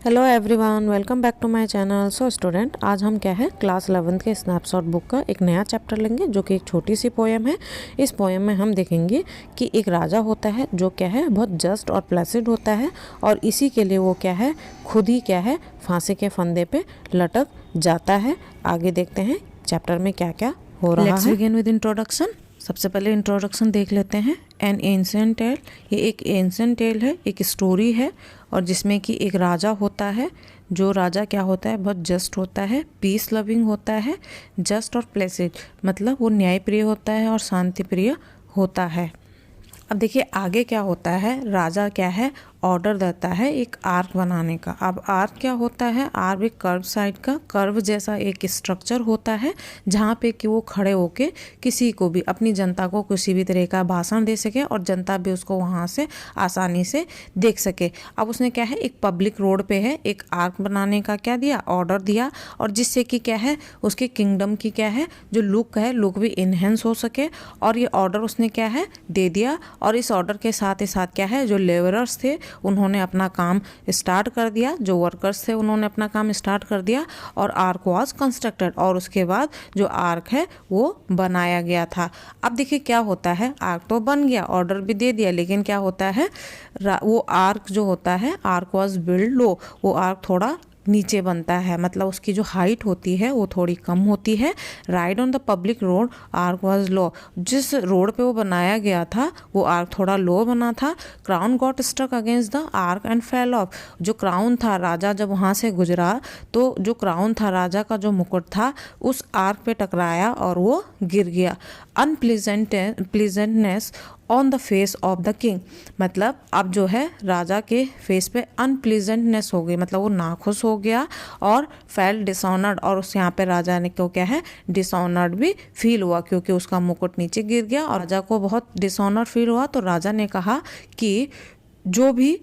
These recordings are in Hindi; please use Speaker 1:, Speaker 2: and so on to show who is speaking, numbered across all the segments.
Speaker 1: Hello everyone, welcome back to my channel. So student, आज हम क्या है क्लास 11th के स्नैपशॉट बुक का एक नया चैप्टर लेंगे जो कि एक छोटी सी पोएम है। इस पोएम में हम देखेंगे कि एक राजा होता है जो क्या है बहुत जस्ट और प्लेसिड होता है और इसी के लिए वो क्या है खुद ही क्या है फांसी के फंदे पे लटक जाता है। आगे देखते हैं चैप्टर में क्या क्या हो रहा है। Let's begin with introduction. सबसे पहले इंट्रोडक्शन देख लेते हैं। एन एंशिएंट टेल, ये एक एंशिएंट टेल है, एक स्टोरी है और जिसमें कि एक राजा होता है। जो राजा क्या होता है बहुत जस्ट होता है, पीस लविंग होता है, जस्ट और प्लेसिड मतलब वो न्यायप्रिय होता है और शांति प्रिय होता है। अब देखिए आगे क्या होता है। राजा क्या है ऑर्डर देता है एक आर्क बनाने का। अब आर्क क्या होता है, आर्क एक कर्व साइड का कर्व जैसा एक स्ट्रक्चर होता है जहाँ पे कि वो खड़े होके किसी को भी अपनी जनता को किसी भी तरह का भाषण दे सके और जनता भी उसको वहाँ से आसानी से देख सके। अब उसने क्या है एक पब्लिक रोड पे है एक आर्क बनाने का क्या दिया ऑर्डर दिया और जिससे कि क्या है उसके किंगडम की क्या है जो लुक है लुक भी इन्हेंस हो सके और ये ऑर्डर उसने क्या है दे दिया। और इस ऑर्डर के साथ ही साथ क्या है जो लेबरर्स थे उन्होंने अपना काम स्टार्ट कर दिया, जो वर्कर्स थे उन्होंने अपना काम स्टार्ट कर दिया और आर्क वाज कंस्ट्रक्टेड और उसके बाद जो आर्क है वो बनाया गया था। अब देखिए क्या होता है, आर्क तो बन गया, ऑर्डर भी दे दिया, लेकिन क्या होता है वो आर्क जो होता है आर्क वाज बिल्ड लो, वो आर्क थोड़ा नीचे बनता है, मतलब उसकी जो हाइट होती है वो थोड़ी कम होती है। Ride on the public road arc was low, जिस रोड पे वो बनाया गया था वो आर्क थोड़ा लो बना था। Crown got struck against the arch and fell off, जो क्राउन था राजा जब वहाँ से गुजरा तो जो क्राउन था राजा का जो मुकुट था उस आर्क पे टकराया और वो गिर गया। Unpleasantness on the face of the king, मतलब अब जो है राजा के फेस पे अनप्लीजेंटनेस हो गई, मतलब वो नाखुश हो गया और फेल डिसऑनर्ड, और उस यहाँ पे राजा ने क्यों क्या है डिसऑनर्ड भी फील हुआ क्योंकि उसका मुकुट नीचे गिर गया और राजा को बहुत डिसऑनर फील हुआ। तो राजा ने कहा कि जो भी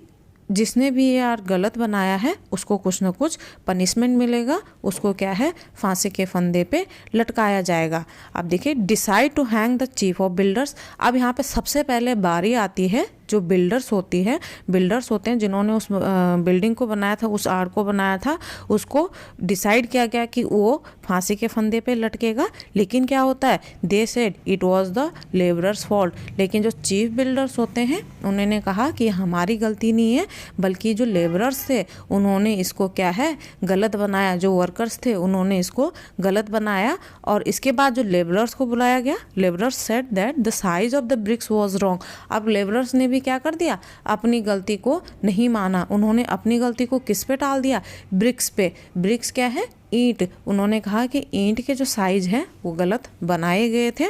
Speaker 1: जिसने भी यार गलत बनाया है उसको कुछ ना कुछ पनिशमेंट मिलेगा, उसको क्या है फांसी के फंदे पे लटकाया जाएगा। अब देखिए decide to hang the chief of builders. अब यहाँ पे सबसे पहले बारी आती है जो बिल्डर्स होती है, बिल्डर्स होते हैं जिन्होंने उस बिल्डिंग को बनाया था, उस आर्क को बनाया था, उसको डिसाइड किया गया कि वो फांसी के फंदे पे लटकेगा। लेकिन क्या होता है they said it was the labourers fault, लेकिन जो चीफ बिल्डर्स होते हैं उन्होंने कहा कि हमारी गलती नहीं है बल्कि जो लेबरर्स थे उन्होंने इसको क्या है गलत बनाया, जो वर्कर्स थे उन्होंने इसको गलत बनाया। और इसके बाद जो लेबरर्स को बुलाया गया, labourers said that the size of the bricks was wrong. अब लेबरर्स ने भी क्या कर दिया अपनी गलती को नहीं माना, उन्होंने अपनी गलती को किस पे टाल दिया ब्रिक्स पे। ब्रिक्स क्या है ईंट, उन्होंने कहा कि ईंट के जो साइज हैं वो गलत बनाए गए थे।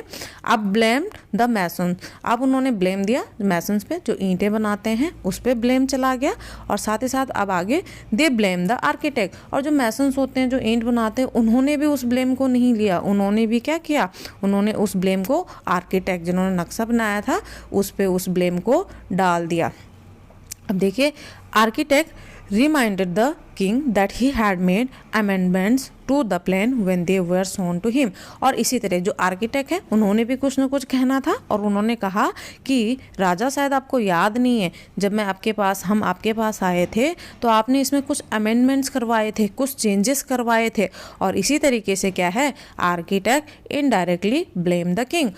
Speaker 1: अब ब्लेम्ड द मैसन, अब उन्होंने ब्लेम दिया मैसन्स पे जो ईंटें बनाते हैं उस पे ब्लेम चला गया। और साथ ही साथ अब आगे दे ब्लेम द आर्किटेक्ट, और जो मैसन्स होते हैं जो ईंट बनाते हैं उन्होंने भी उस ब्लेम को नहीं लिया, उन्होंने भी क्या किया उन्होंने उस ब्लेम को आर्किटेक्ट जिन्होंने नक्शा बनाया था उस पे उस ब्लेम को डाल दिया। अब देखिए architect reminded the king that he had made amendments to the plan when they were shown to him। और इसी तरह जो आर्किटेक्ट है उन्होंने भी कुछ ना कुछ कहना था और उन्होंने कहा कि राजा शायद आपको याद नहीं है जब मैं हम आपके पास आए थे तो आपने इसमें कुछ अमेंडमेंट्स करवाए थे, कुछ चेंजेस करवाए थे। और इसी तरीके से क्या है architect indirectly blame the king.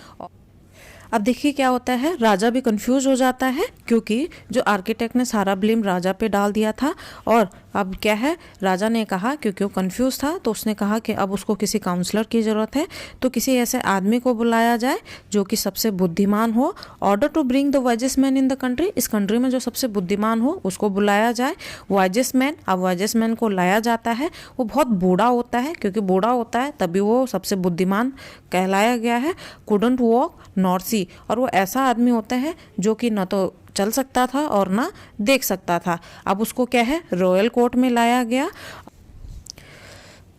Speaker 1: अब देखिए क्या होता है राजा भी कंफ्यूज हो जाता है क्योंकि जो आर्किटेक्ट ने सारा ब्लेम राजा पे डाल दिया था। और अब क्या है राजा ने कहा क्योंकि वो कंफ्यूज था तो उसने कहा कि अब उसको किसी काउंसलर की ज़रूरत है, तो किसी ऐसे आदमी को बुलाया जाए जो कि सबसे बुद्धिमान हो। Order to bring the wisest man in the country, इस कंट्री में जो सबसे बुद्धिमान हो उसको बुलाया जाए। वाइजेस्ट मैन, अब वाइजेस्ट मैन को लाया जाता है, वो बहुत बूढ़ा होता है क्योंकि बूढ़ा होता है तभी वो सबसे बुद्धिमान कहलाया गया है। कुडंट वॉक नॉर सी, और वो ऐसा आदमी होता है जो कि न तो चल सकता था और ना देख सकता था। अब उसको क्या है रॉयल कोर्ट में लाया गया,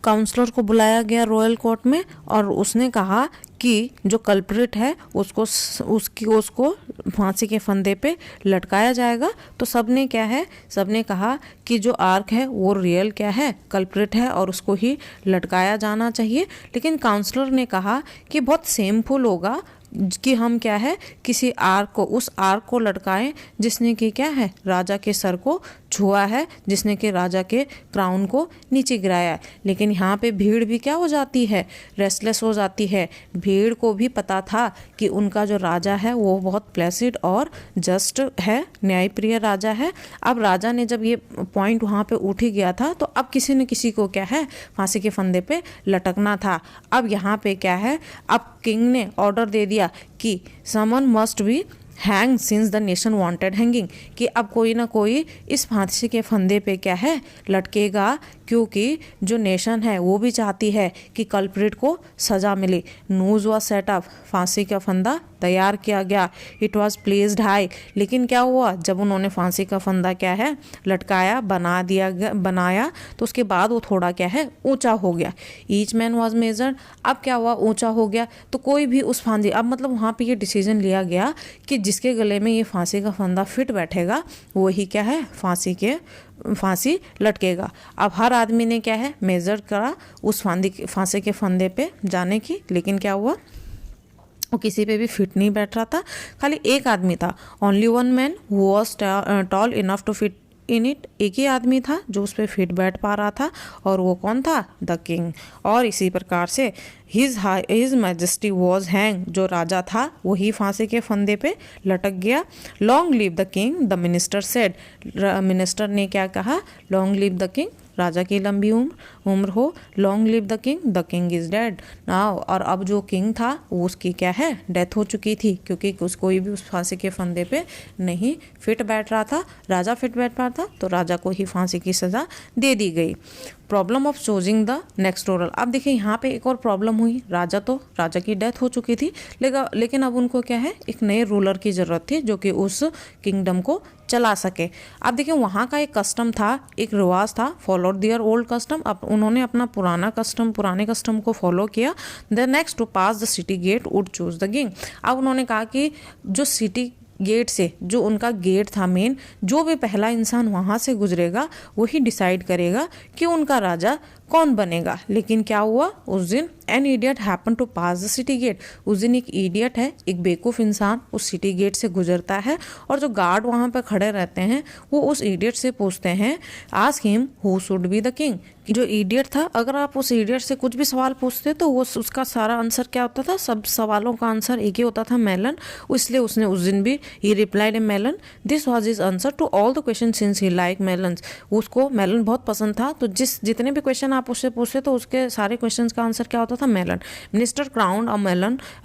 Speaker 1: काउंसलर को बुलाया गया रॉयल कोर्ट में और उसने कहा कि जो कल्प्रिट है उसको फांसी के फंदे पे लटकाया जाएगा। तो सबने क्या है सबने कहा कि जो आर्क है वो रियल क्या है कल्प्रिट है और उसको ही लटकाया जाना चाहिए। लेकिन काउंसलर ने कहा कि बहुत सेमफुल होगा कि हम क्या है किसी आर्क को, उस आर्क को लटकाएं जिसने कि क्या है राजा के सर को छुआ है, जिसने कि राजा के क्राउन को नीचे गिराया है। लेकिन यहाँ पे भीड़ भी क्या हो जाती है, रेस्टलेस हो जाती है। भीड़ को भी पता था कि उनका जो राजा है वो बहुत प्लेसिड और जस्ट है, न्यायप्रिय राजा है। अब राजा ने जब ये पॉइंट वहाँ पे उठ ही गया था तो अब किसी न किसी को क्या है फांसी के फंदे पे लटकना था। अब यहाँ पे क्या है, अब किंग ने ऑर्डर दे दिया कि someone must be hang since the nation wanted hanging, कि अब कोई ना कोई इस फांसी के फंदे पे क्या है लटकेगा, क्योंकि जो नेशन है वो भी चाहती है कि कल्प्रिट को सज़ा मिले। न्यूज़ वाज सेट अप, फांसी का फंदा तैयार किया गया, इट वाज प्लेस्ड हाई। लेकिन क्या हुआ, जब उन्होंने फांसी का फंदा क्या है लटकाया, बनाया तो उसके बाद वो थोड़ा क्या है ऊंचा हो गया। ईच मैन वाज मेजर्ड, अब क्या हुआ ऊंचा हो गया तो कोई भी उस फांसी, अब मतलब वहाँ पे ये डिसीजन लिया गया कि जिसके गले में ये फांसी का फंदा फिट बैठेगा वही क्या है फांसी लटकेगा। अब हर आदमी ने क्या है मेजर करा उस फांसी के फंदे पे जाने की, लेकिन क्या हुआ वो किसी पे भी फिट नहीं बैठ रहा था। खाली एक आदमी था, only one man who was tall enough to fit in it, एक ही आदमी था जो उस पर फिट बैठ पा रहा था, और वो कौन था, द किंग। और इसी प्रकार से हिज मैजेस्टी वॉज हैंग, जो राजा था वही फांसी के फंदे पे लटक गया। Long live the king, the minister said, minister ने क्या कहा, लॉन्ग लिव द किंग, राजा की लंबी उम्र हो। Long live the king is dead now, और अब जो किंग था वो उसकी क्या है डेथ हो चुकी थी, क्योंकि कोई भी उस फांसी के फंदे पे नहीं फिट बैठ रहा था। राजा फिट बैठ रहा था तो राजा को ही फांसी की सज़ा दे दी गई। Problem of choosing the next ruler, अब देखिए यहाँ पे एक और प्रॉब्लम हुई। राजा की डेथ हो चुकी थी, लेकिन अब उनको क्या है एक नए रूलर की ज़रूरत थी जो कि उस किंगडम को चला सके। अब देखिए वहाँ का एक कस्टम था, एक रिवाज था, फॉलोड दियर ओल्ड कस्टम। अब उन्होंने अपना पुराने कस्टम को फॉलो किया। The next to pass the city gate would choose the king. अब उन्होंने कहा कि जो सिटी गेट से, जो उनका गेट था मेन, जो भी पहला इंसान वहाँ से गुजरेगा वही डिसाइड करेगा कि उनका राजा कौन बनेगा। लेकिन क्या हुआ, उस दिन an idiot happen to pass the city gate. उस दिन एक इडियट है, एक बेवकूफ़ इंसान उस सिटी गेट से गुजरता है, और जो गार्ड वहाँ पर खड़े रहते हैं वो उस इडियट से पूछते हैं, ask him who should be the king. जो इडियट था, अगर आप उस इडियट से कुछ भी सवाल पूछते तो वो उसका सारा आंसर क्या होता था, सब सवालों का आंसर एक ही होता था, मेलन। इसलिए उसने उस दिन भी he replied a melon. This was his answer to all the question since he like melon. उसको मेलन बहुत पसंद था, तो जितने भी क्वेश्चन आप उससे पूछते तो उसके सारे क्वेश्चंस का आंसर क्या होता था, melon. Minister crowned a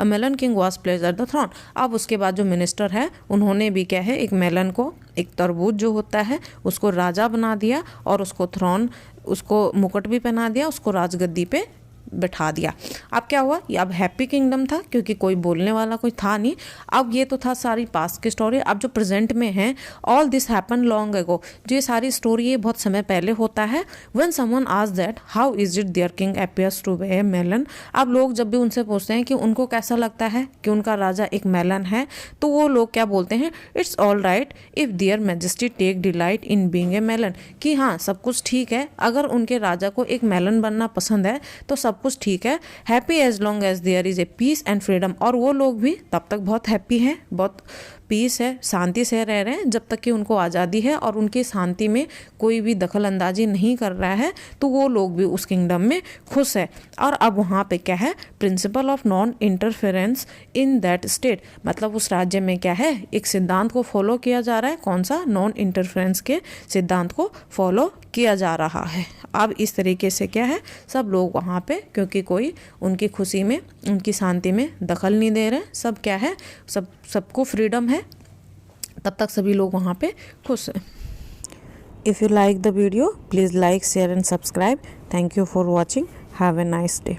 Speaker 1: melon king was placed at the throne. अब उसके बाद जो मिनिस्टर है उन्होंने भी क्या है एक मेलन को, एक तरबूज जो होता है उसको राजा बना दिया, और उसको मुकुट भी पहना दिया, उसको राजगद्दी पे बैठा दिया। अब क्या हुआ, ये अब हैप्पी किंगडम था क्योंकि कोई बोलने वाला कोई था नहीं। अब ये तो था सारी पास्ट की स्टोरी। अब जो प्रेजेंट में है, all this happen long ago, जो ये सारी स्टोरी ये बहुत समय पहले होता है। When someone asks that how is it their king appears to be a melon. अब लोग जब भी उनसे पूछते हैं कि उनको कैसा लगता है कि उनका राजा एक मेलन है, तो वो लोग क्या बोलते हैं, it's all right if their majesty take delight in being a melon, कि हाँ सब कुछ ठीक है, अगर उनके राजा को एक मेलन बनना पसंद है तो सब कुछ ठीक है। Happy as long as there is a peace and freedom, और वो लोग भी तब तक बहुत हैप्पी हैं, बहुत पीस है, शांति से रह रहे हैं जब तक कि उनको आज़ादी है और उनकी शांति में कोई भी दखल अंदाजी नहीं कर रहा है, तो वो लोग भी उस किंगडम में खुश है। और अब वहाँ पे क्या है, principle of non interference in that state, मतलब उस राज्य में क्या है एक सिद्धांत को फॉलो किया जा रहा है। कौन सा, नॉन इंटरफेरेंस के सिद्धांत को फॉलो किया जा रहा है। अब इस तरीके से क्या है, सब लोग वहाँ पे, क्योंकि कोई उनकी खुशी में, उनकी शांति में दखल नहीं दे रहे, सब क्या है, सबको फ्रीडम है, तब तक सभी लोग वहाँ पे खुश हैं। If you like the video please like, share and subscribe. Thank you for watching. Have a nice day.